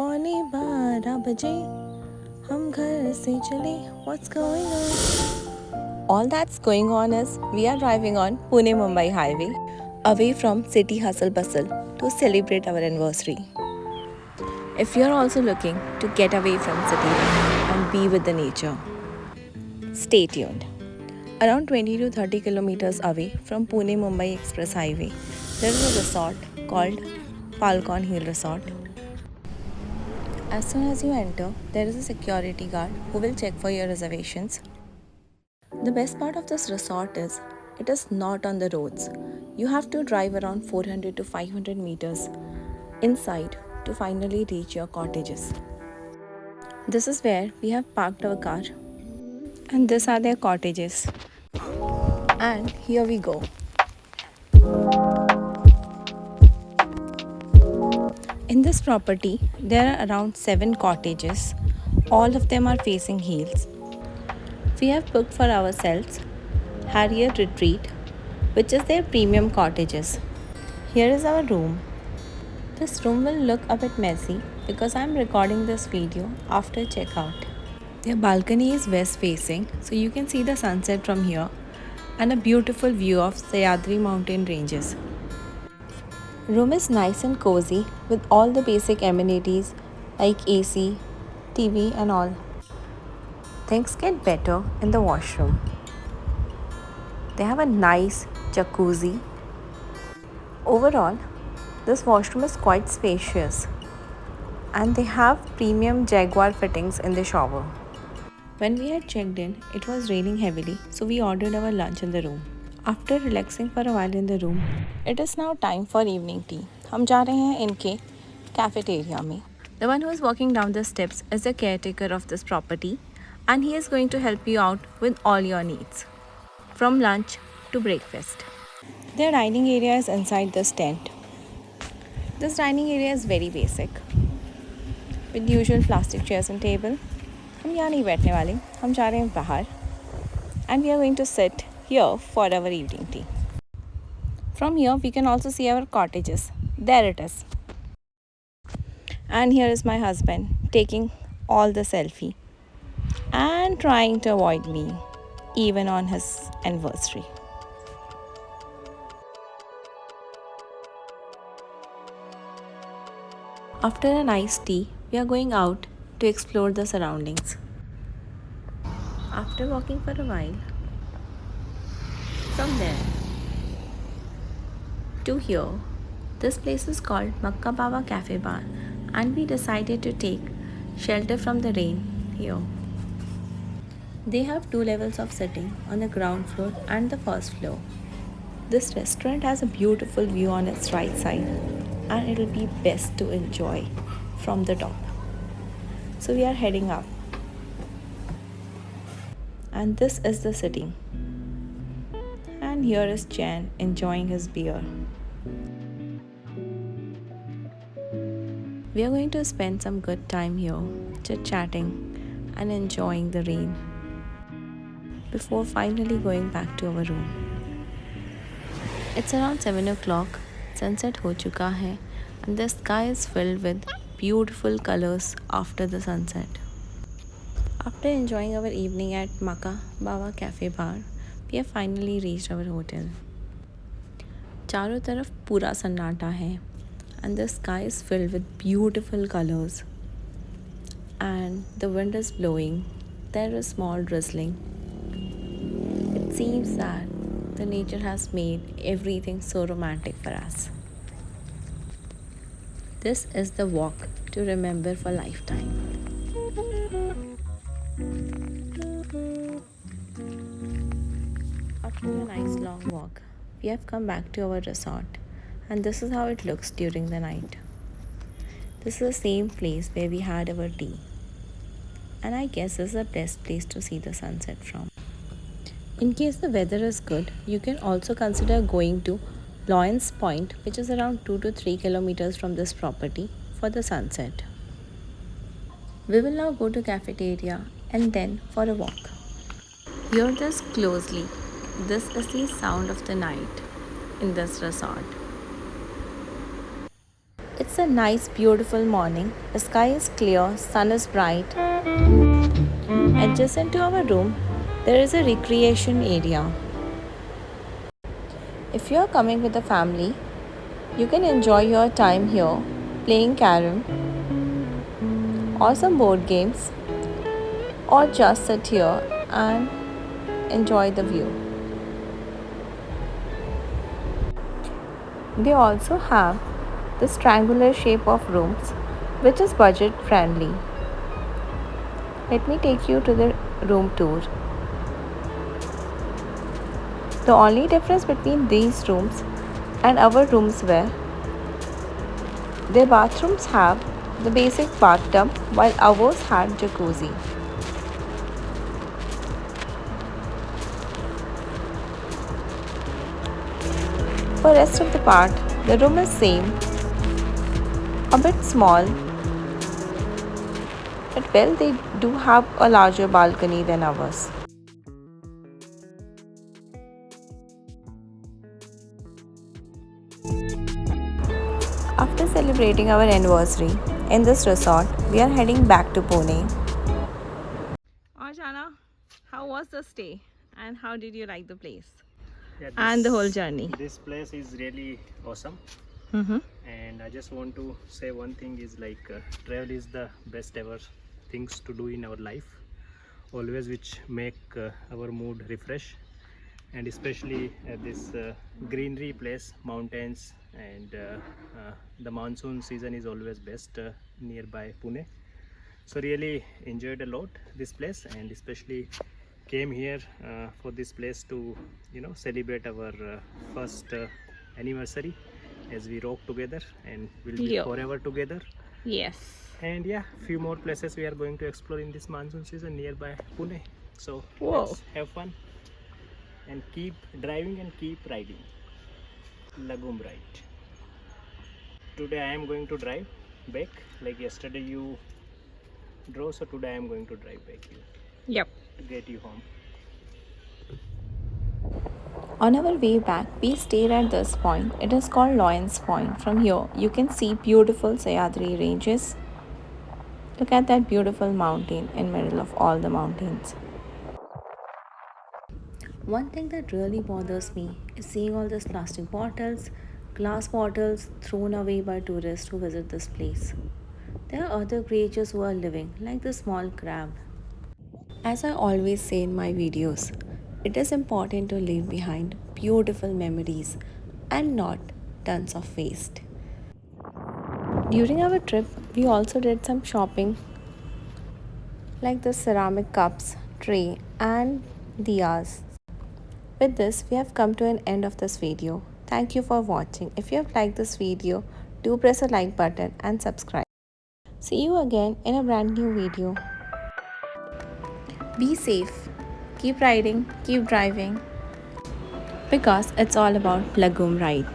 12 हम घर से चले. What's going on? All that's going on is we are driving on Pune-Mumbai highway away from city hustle bustle to celebrate our anniversary. If you're also looking to get away from city life and be with the nature, stay tuned. Around 20 to 30 kilometers away from Pune-Mumbai Express Highway, there is a resort called Falcon Hills Resort. As soon as you enter, there is a security guard who will check for your reservations. The best part of this resort is it is not on the roads. You have to drive around 400 to 500 meters inside to finally reach your cottages. This is where we have parked our car, and these are their cottages. And here we go. In this property, there are around 7 cottages. All of them are facing hills. We have booked for ourselves Harrier Retreat, which is their premium cottages. Here is our room. This room will look a bit messy because I am recording this video after checkout. Their balcony is west facing, so you can see the sunset from here and a beautiful view of Sahyadri mountain ranges. Room is nice and cozy with all the basic amenities like AC, TV and all. Things get better in the washroom. They have a nice jacuzzi. Overall, this washroom is quite spacious and they have premium Jaguar fittings in the shower. When we had checked in, it was raining heavily, so we ordered our lunch in the room. After relaxing for a while in the room, it is now time for evening tea. हम जा रहे हैं इनके cafeteria में. The one who is walking down the steps is the caretaker of this property, and he is going to help you out with all your needs, from lunch to breakfast. Their dining area is inside this tent. This dining area is very basic, with usual plastic chairs and table. हम यहाँ नहीं बैठने वाले, हम जा रहे हैं बाहर, and we are going to sit here for our evening tea. From here we can also see our cottages. There it is. And here is my husband taking all the selfie and trying to avoid me even on his anniversary. After a nice tea, we are going out to explore the surroundings. After walking for a while, from there to here, this place is called Makabawa Cafe bar, and we decided to take shelter from the rain here. They have 2 levels of sitting on the ground floor and the first floor. This restaurant has a beautiful view on its right side, and it will be best to enjoy from the top. So we are heading up, and this is the sitting, and here is Jan enjoying his beer. We are going to spend some good time here, chit-chatting and enjoying the rain before finally going back to our room. It's around 7 o'clock, sunset ho chuka hai, and the sky is filled with beautiful colors after the sunset. After enjoying our evening at Makabawa Cafe bar, we have finally reached our hotel. चारों तरफ पूरा सन्नाटा है, and the sky is filled with beautiful colors, and the wind is blowing. There is small drizzling. It seems that the nature has made everything so romantic for us. This is the walk to remember for lifetime. After a nice long walk, we have come back to our resort, and this is how it looks during the night. This is the same place where we had our tea, and I guess this is the best place to see the sunset from. In case the weather is good, you can also consider going to Lawrence Point, which is around 2 to 3 kilometers from this property, for the sunset. We will now go to cafeteria and then for a walk. Hear this closely. This is the sound of the night in this resort. It It's a nice, beautiful morning. The sky is clear, sun is bright. Adjacent to our room, there is a recreation area. If you are coming with a family, you can enjoy your time here playing carom or some board games, or just sit here and enjoy the view. They also have this triangular shape of rooms which is budget friendly. Let me take you to the room tour. The only difference between these rooms and our rooms were their bathrooms have the basic bathtub while ours had jacuzzi. For rest of the part, the room is same, a bit small, but well they do have a larger balcony than ours. After celebrating our anniversary in this resort, we are heading back to Pune. Ajana, how was the stay and how did you like the place and the whole journey? This place is really awesome. And I just want to say one thing is travel is the best ever things to do in our life, always which make our mood refresh, and especially at this greenery place, mountains, and the monsoon season is always best nearby Pune. So really enjoyed a lot this place, and especially came here for this place to celebrate our first anniversary, as we rock together and will be forever together. Yes. And yeah, few more places we are going to explore in this monsoon season nearby Pune. So let's have fun and keep driving and keep riding. Lagom ride. Today I am going to drive back, like yesterday you drove, so today I am going to drive back you. Yep. To get you home. On our way back, we stayed at this point. It is called Lions Point. From here, you can see beautiful Sayadri ranges. Look at that beautiful mountain in middle of all the mountains. One thing that really bothers me is seeing all these plastic bottles, glass bottles thrown away by tourists who visit this place. There are other creatures who are living, like the small crab. As I always say in my videos, it is important to leave behind beautiful memories and not tons of waste. During our trip, we also did some shopping like the ceramic cups, tray, and diyas. With this, we have come to an end of this video. Thank you for watching. If you have liked this video, do press a like button and subscribe. See you again in a brand new video. Be safe. Keep riding, keep driving, because it's all about Lagom ride.